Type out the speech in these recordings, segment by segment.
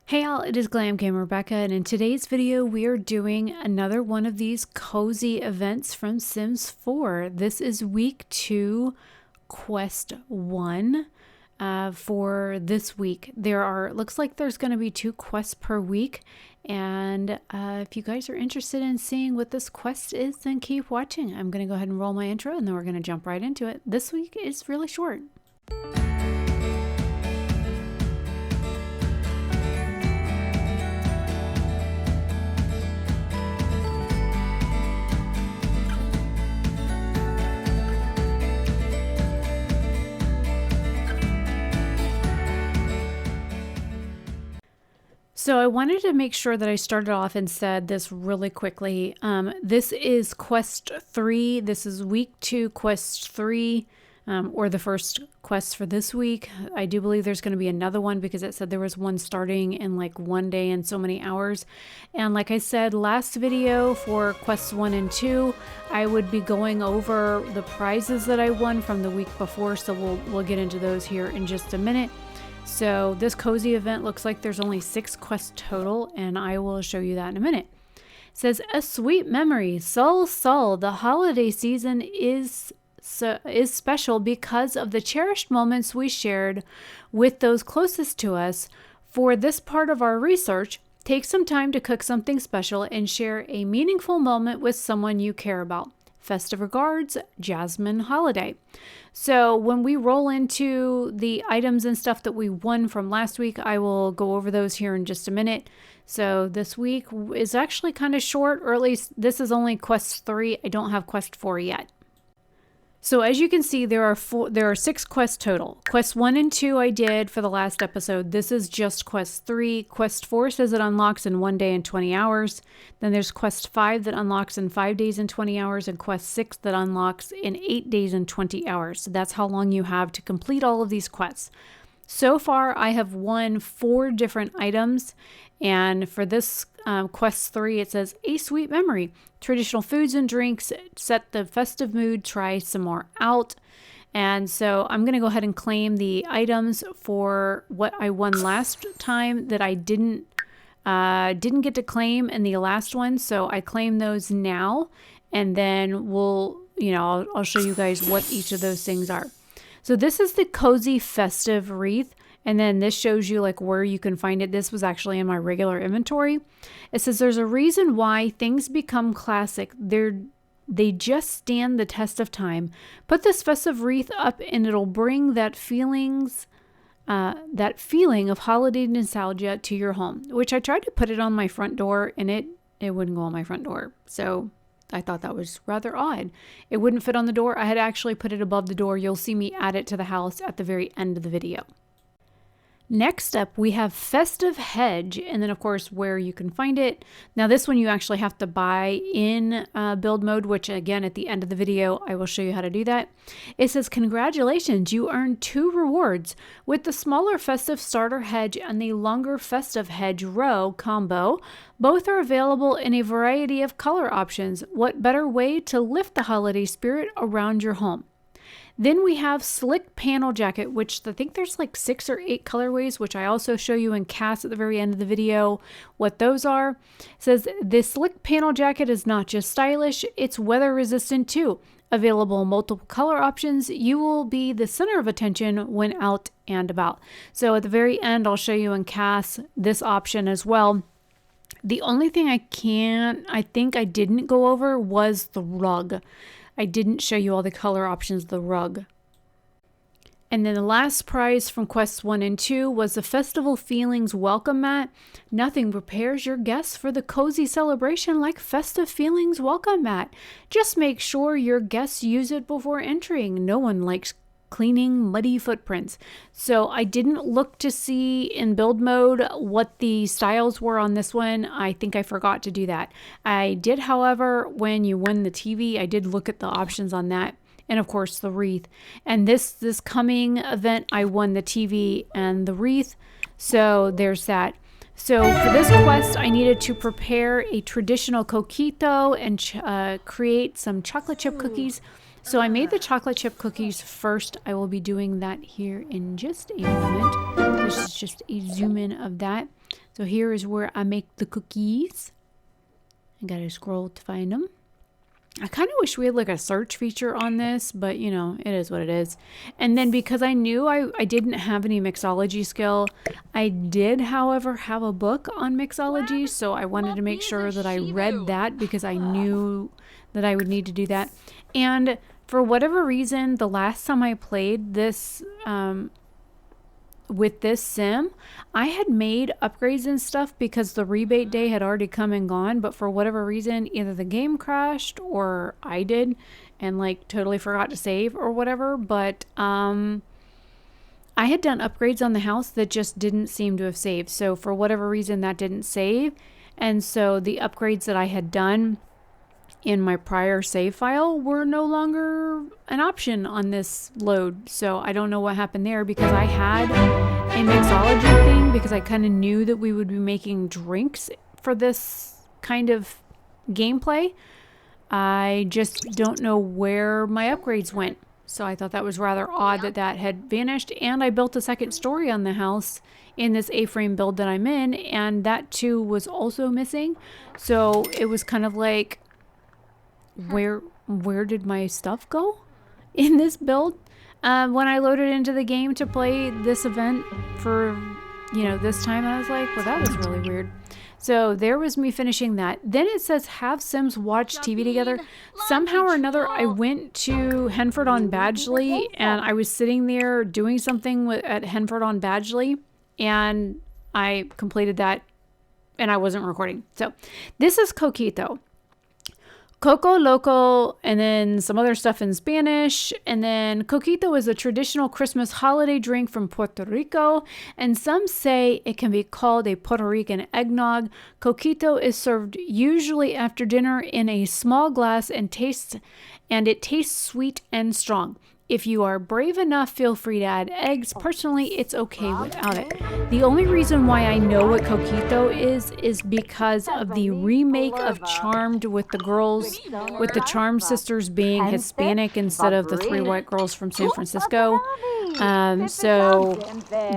Hey all, it is Glam Gamer Rebecca, and in today's video we are doing another one of these cozy events from Sims 4. This is week 2, quest 1 for this week. Looks like there's going to be 2 quests per week, and if you guys are interested in seeing what this quest is, then keep watching. I'm going to go ahead and roll my intro and then we're going to jump right into it. This week is really short. So I wanted to make sure that I started off and said this really quickly. This is quest 3. This is week 2, quest 3, or the first quest for this week. I do believe there's going to be another one because it said there was one starting in like 1 day and so many hours. And like I said last video for quests 1 and 2, I would be going over the prizes that I won from the week before. So we'll get into those here in just a minute. So this cozy event looks like there's only 6 quests total, and I will show you that in a minute. It says, a sweet memory. Sol, the holiday season is special because of the cherished moments we shared with those closest to us. For this part of our research, take some time to cook something special and share a meaningful moment with someone you care about. Festive regards, Jasmine Holiday. So when we roll into the items and stuff that we won from last week, I will go over those here in just a minute. So this week is actually kind of short, or at least this is only quest 3. I don't have quest 4 yet. So as you can see, there are 6 quests total. Quest 1 and 2 I did for the last episode. This is just quest 3. Quest 4 says it unlocks in 1 day and 20 hours. Then there's quest 5 that unlocks in 5 days and 20 hours, and quest 6 that unlocks in 8 days and 20 hours. So that's how long you have to complete all of these quests. So far, I have won 4 different items, and for this quest 3, it says, a sweet memory. Traditional foods and drinks, set the festive mood, try some more out. And so I'm going to go ahead and claim the items for what I won last time that I didn't get to claim in the last one. So I claim those now, and then I'll show you guys what each of those things are. So this is the cozy festive wreath, and then this shows you like where you can find it. This was actually in my regular inventory. It says there's a reason why things become classic. They just stand the test of time. Put this festive wreath up and it'll bring that feeling of holiday nostalgia to your home, which I tried to put it on my front door and it wouldn't go on my front door. So I thought that was rather odd. It wouldn't fit on the door. I had actually put it above the door. You'll see me add it to the house at the very end of the video. Next up, we have Festive Hedge, and then of course where you can find it. Now this one you actually have to buy in build mode, which again at the end of the video I will show you how to do that. It says, congratulations, you earned 2 rewards. With the smaller festive starter hedge and the longer festive hedge row combo, both are available in a variety of color options. What better way to lift the holiday spirit around your home? Then we have Slick Panel Jacket, which I think there's like 6 or 8 colorways, which I also show you in cast at the very end of the video what those are. It says, this Slick Panel Jacket is not just stylish, it's weather resistant too. Available in multiple color options, you will be the center of attention when out and about. So at the very end, I'll show you in cast this option as well. The only thing I think I didn't go over was the rug. I didn't show you all the color options of the rug. And then the last prize from quests 1 and 2 was the Festival Feelings Welcome Mat. Nothing prepares your guests for the cozy celebration like Festive Feelings Welcome Mat. Just make sure your guests use it before entering. No one likes cleaning muddy footprints. So I didn't look to see in build mode what the styles were on this one. I think I forgot to do that. I did, however, when you win the TV, I did look at the options on that. And of course the wreath. And this coming event, I won the TV and the wreath. So there's that. So for this quest, I needed to prepare a traditional coquito and create some chocolate chip cookies. So I made the chocolate chip cookies first. I will be doing that here in just a moment. This is just a zoom in of that. So here is where I make the cookies. I gotta scroll to find them. I kind of wish we had like a search feature on this, but you know, it is what it is. And then because I knew I didn't have any mixology skill, I did, however, have a book on mixology. So I wanted to make sure that I read that because I knew that I would need to do that. And for whatever reason, the last time I played this, with this sim, I had made upgrades and stuff because the rebate day had already come and gone, but for whatever reason, either the game crashed or I did and like totally forgot to save or whatever. But I had done upgrades on the house that just didn't seem to have saved. So for whatever reason, that didn't save. And so the upgrades that I had done in my prior save file were no longer an option on this load. So I don't know what happened there because I had a mixology thing because I kind of knew that we would be making drinks for this kind of gameplay. I just don't know where my upgrades went. So I thought that was rather odd that that had vanished. And I built a second story on the house in this A-frame build that I'm in, and that too was also missing. So it was kind of like, where did my stuff go in this build? When I loaded into the game to play this event for, you know, this time, I was like, well, that was really weird. So there was me finishing that. Then it says have Sims watch TV together. Somehow or another, I went to Henford-on-Badgley and I was sitting there doing something at Henford-on-Badgley and I completed that and I wasn't recording. So this is Coquito. Coco Loco, and then some other stuff in Spanish. And then Coquito is a traditional Christmas holiday drink from Puerto Rico. And some say it can be called a Puerto Rican eggnog. Coquito is served usually after dinner in a small glass and it tastes sweet and strong. If you are brave enough, feel free to add eggs. Personally, it's okay without it. The only reason why I know what Coquito is because of the remake of Charmed with the girls, with the Charmed sisters being Hispanic instead of the three white girls from San Francisco. So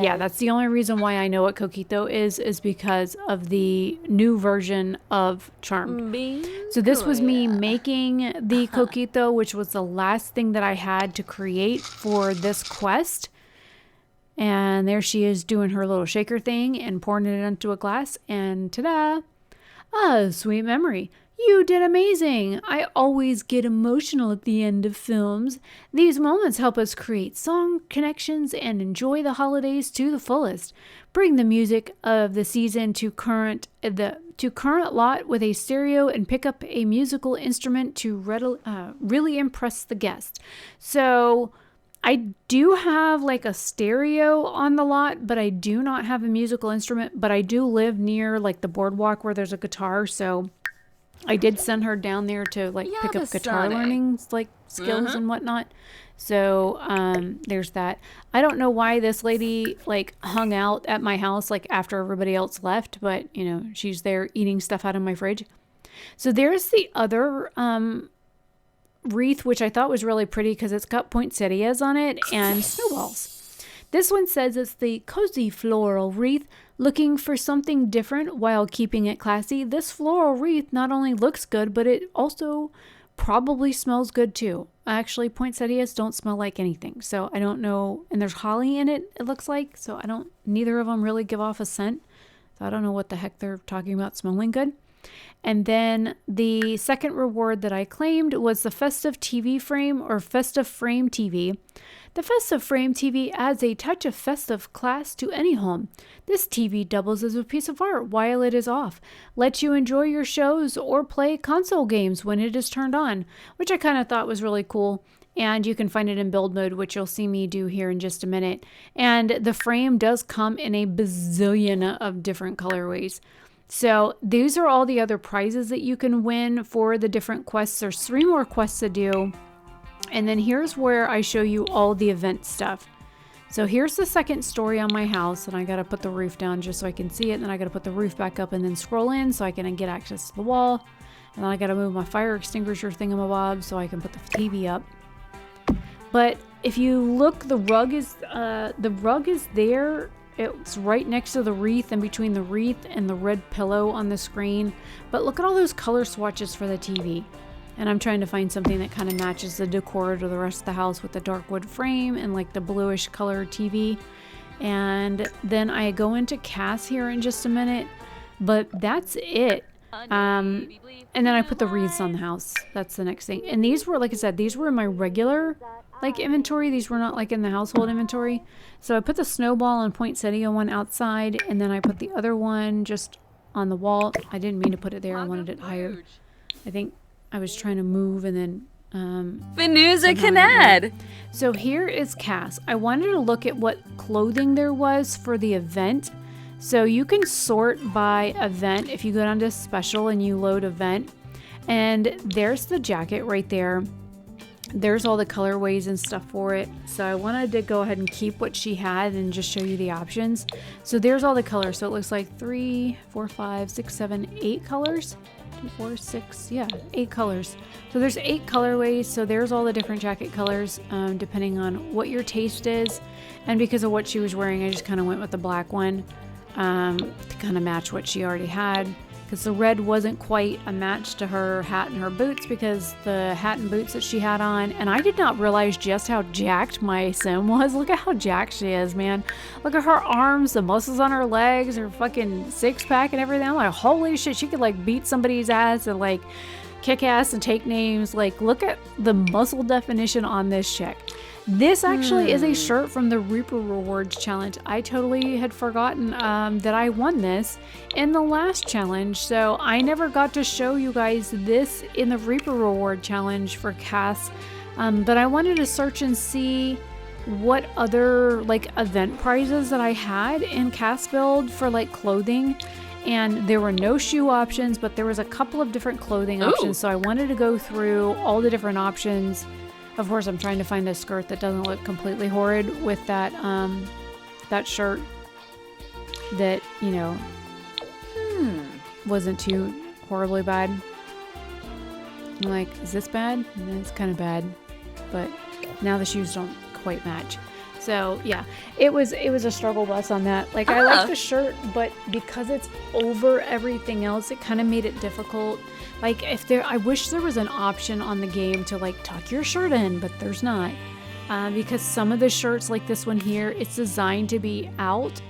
yeah, that's the only reason why I know what Coquito is because of the new version of Charmed. So this was me making the Coquito, which was the last thing that I had to create for this quest. And there she is doing her little shaker thing and pouring it into a glass, and ta-da! Ah, sweet memory. You did amazing. I always get emotional at the end of films. These moments help us create song connections and enjoy the holidays to the fullest. Bring the music of the season to current lot with a stereo and pick up a musical instrument to really impress the guest. So I do have like a stereo on the lot, but I do not have a musical instrument. But I do live near like the boardwalk where there's a guitar, so I did send her down there to like pick up guitar learning like skills and whatnot. So there's that. I don't know why this lady like hung out at my house like after everybody else left, but you know, she's there eating stuff out of my fridge. So there's the other wreath, which I thought was really pretty because it's got poinsettias on it and snowballs. This one says it's the cozy floral wreath. Looking for something different while keeping it classy? This floral wreath not only looks good, but it also probably smells good too. Actually, poinsettias don't smell like anything, so I don't know. And there's holly in it, it looks like, so neither of them really give off a scent. So I don't know what the heck they're talking about smelling good. And then the second reward that I claimed was the Festive TV Frame or Festive Frame TV. The Festive Frame TV adds a touch of festive class to any home. This TV doubles as a piece of art while it is off, lets you enjoy your shows or play console games when it is turned on, which I kind of thought was really cool. And you can find it in build mode, which you'll see me do here in just a minute. And the frame does come in a bazillion of different colorways. So these are all the other prizes that you can win for the different quests. There's 3 more quests to do. And then here's where I show you all the event stuff. So here's the second story on my house, and I gotta put the roof down just so I can see it. And then I gotta put the roof back up and then scroll in so I can get access to the wall. And then I gotta move my fire extinguisher thingamabob so I can put the TV up. But if you look, the rug is there It's right next to the wreath and between the wreath and the red pillow on the screen. But look at all those color swatches for the TV. And I'm trying to find something that kind of matches the decor to the rest of the house with the dark wood frame and like the bluish color TV. And then I go into Cass here in just a minute, but that's it. And then I put the wreaths on the house. That's the next thing. And these were, like I said, these were in my regular like inventory. These were not like in the household inventory. So I put the snowball and poinsettia one outside, and then I put the other one just on the wall. I didn't mean to put it there. I wanted it higher. I think I was trying to move and then Venusa Canad. So here is Cass. I wanted to look at what clothing there was for the event. So you can sort by event if you go down to special and you load event. And there's the jacket right there. There's all the colorways and stuff for it. So I wanted to go ahead and keep what she had and just show you the options. So there's all the colors. So it looks like 3, 4, 5, 6, 7, 8 colors. 2, 4, 6, yeah, 8 colors. So there's 8 colorways. So there's all the different jacket colors depending on what your taste is. And because of what she was wearing, I just kind of went with the black one to kind of match what she already had. Because the red wasn't quite a match to her hat and her boots because the hat and boots that she had on. And I did not realize just how jacked my sim was. Look at how jacked she is, man. Look at her arms, the muscles on her legs, her fucking six-pack and everything. I'm like, holy shit, she could like beat somebody's ass and like kick ass and take names. Like, look at the muscle definition on this chick. This actually is a shirt from the Reaper Rewards challenge. I totally had forgotten that I won this in the last challenge, so I never got to show you guys this in the Reaper Reward challenge for Cass. But I wanted to search and see what other like event prizes that I had in Cass build for like clothing. And there were no shoe options, but there was a couple of different clothing options. So I wanted to go through all the different options. Of course, I'm trying to find a skirt that doesn't look completely horrid with that that shirt that, you know, wasn't too horribly bad. I'm like, is this bad? And it's kind of bad, but now the shoes don't quite match. So yeah, it was a struggle bus on that. Like I like the shirt, but because it's over everything else, it kind of made it difficult. Like I wish there was an option on the game to like tuck your shirt in, but there's not. Because some of the shirts like this one here, it's designed to be out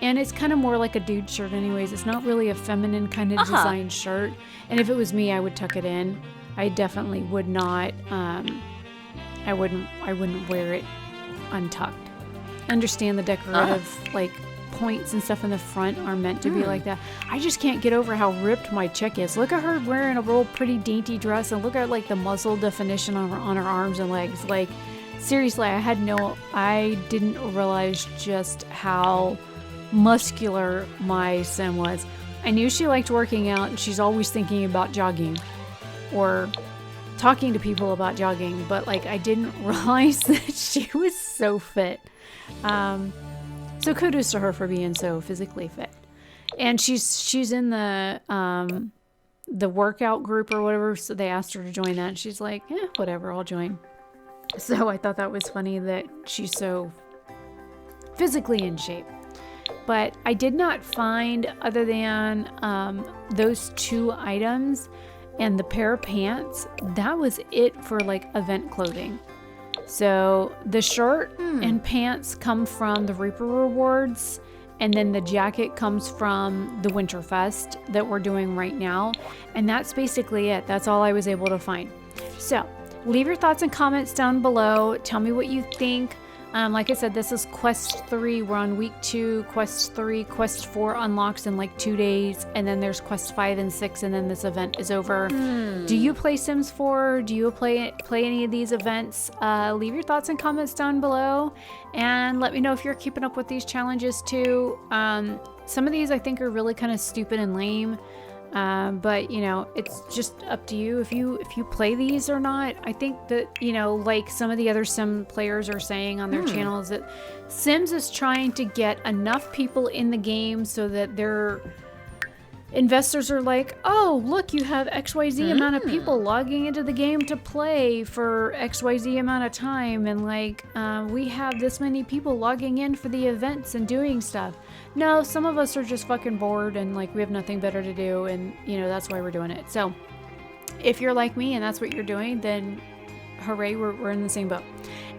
and it's kind of more like a dude shirt anyways. It's not really a feminine kind of design shirt. And if it was me, I would tuck it in. I definitely would not, I wouldn't wear it untucked. Understand the decorative like points and stuff in the front are meant to be like that. I just can't get over how ripped my chick is. Look at her wearing a real pretty dainty dress and look at like the muscle definition on her arms and legs. Like seriously, I didn't realize just how muscular my sim was. I knew she liked working out and she's always thinking about jogging or talking to people about jogging, but like I didn't realize that she was so fit. So kudos to her for being so physically fit. And she's in the workout group or whatever, so they asked her to join that and she's like, whatever, I'll join. So I thought that was funny that she's so physically in shape. But I did not find, other than those 2 items and the pair of pants, that was it for like event clothing. So the shirt and pants come from the Reaper Rewards, and then the jacket comes from the Winterfest that we're doing right now. And that's basically it. That's all I was able to find. So leave your thoughts and comments down below. Tell me what you think. Like I said, this is Quest 3. We're on week 2, Quest 3. Quest 4 unlocks in like 2 days. And then there's Quest 5 and 6, and then this event is over. Do you play Sims 4? Do you play any of these events? Leave your thoughts and comments down below. And let me know if you're keeping up with these challenges too. Some of these I think are really kind of stupid and lame. But you know, it's just up to you if you play these or not. I think that, you know, like some of the other sim players are saying on their channels, that Sims is trying to get enough people in the game so that investors are like, oh, look, you have XYZ amount of people logging into the game to play for XYZ amount of time. And like, we have this many people logging in for the events and doing stuff. No, some of us are just fucking bored and like we have nothing better to do. And you know, that's why we're doing it. So if you're like me and that's what you're doing, then hooray, we're in the same boat.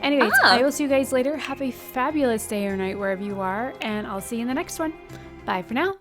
Anyways, I will see you guys later. Have a fabulous day or night wherever you are. And I'll see you in the next one. Bye for now.